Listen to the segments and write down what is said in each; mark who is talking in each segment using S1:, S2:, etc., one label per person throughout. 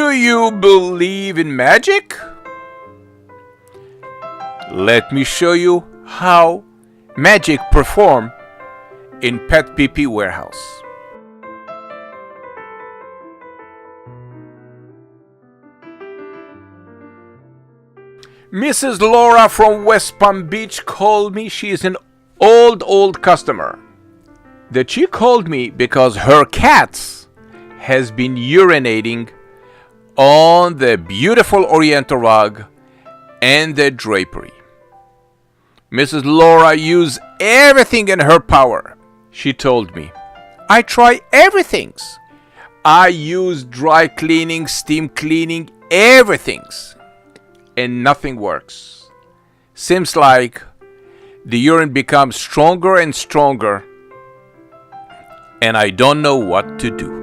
S1: Do you believe in magic? Let me show you how magic perform in PetPeePee warehouse. Mrs. Laura from West Palm Beach called me. She is an old customer. That she called me because her cats has been urinating on the beautiful Oriental rug and the drapery. Mrs. Laura used everything in her power. She told me, I try everything. I use dry cleaning, steam cleaning, everything. And nothing works. Seems like the urine becomes stronger and stronger, and I don't know what to do.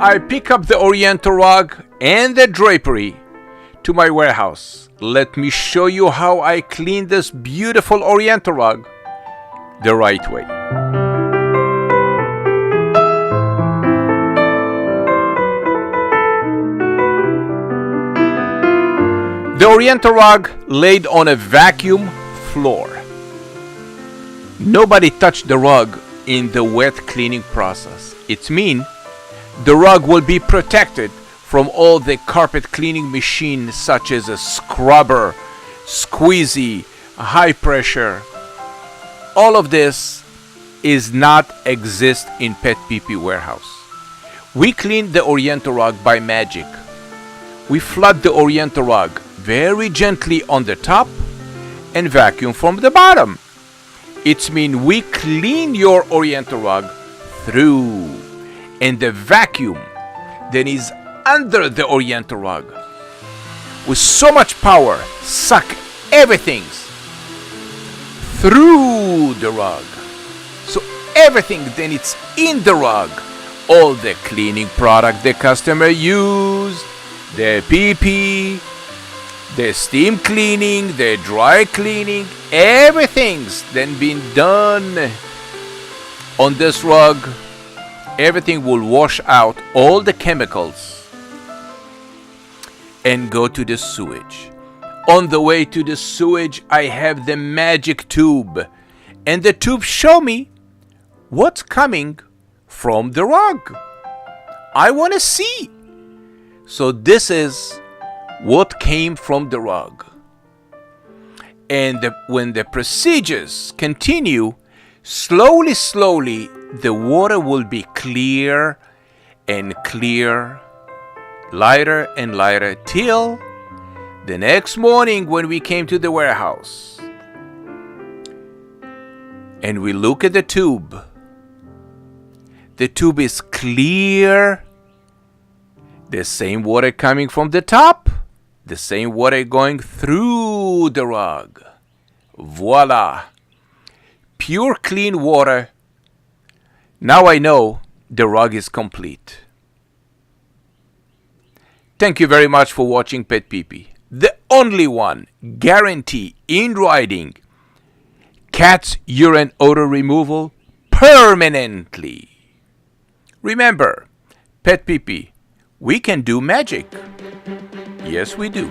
S1: I pick up the Oriental rug and the drapery to my warehouse. Let me show you how I clean this beautiful Oriental rug the right way. The Oriental rug laid on a vacuum floor. Nobody touched the rug in the wet cleaning process. It means the rug will be protected from all the carpet cleaning machines such as a scrubber, squeezy, high pressure. All of this is not exist in PetPeePee warehouse. We clean the Oriental rug by magic. We flood the Oriental rug very gently on the top and vacuum from the bottom. It means we clean your Oriental rug through, and the vacuum then is under the Oriental rug with so much power suck everything through the rug. So everything then it's in the rug. All the cleaning product the customer used, the pee-pee, the steam cleaning, the dry cleaning, everything's then been done on this rug. Everything will wash out all the chemicals and go to the sewage. On the way to the sewage, I have the magic tube, and the tube show me what's coming from the rug. I want to see. So this is what came from the rug. And when the procedures continue, slowly, the water will be clear and clear, lighter and lighter, till the next morning when we came to the warehouse and we look at the tube is clear. The same water coming from the top, the same water going through the rug. Voila! Pure clean water. Now I know the rug is complete. Thank you very much for watching PetPeePee. The only one guarantee in writing cat's urine odor removal permanently. Remember, PetPeePee, we can do magic. Yes, we do.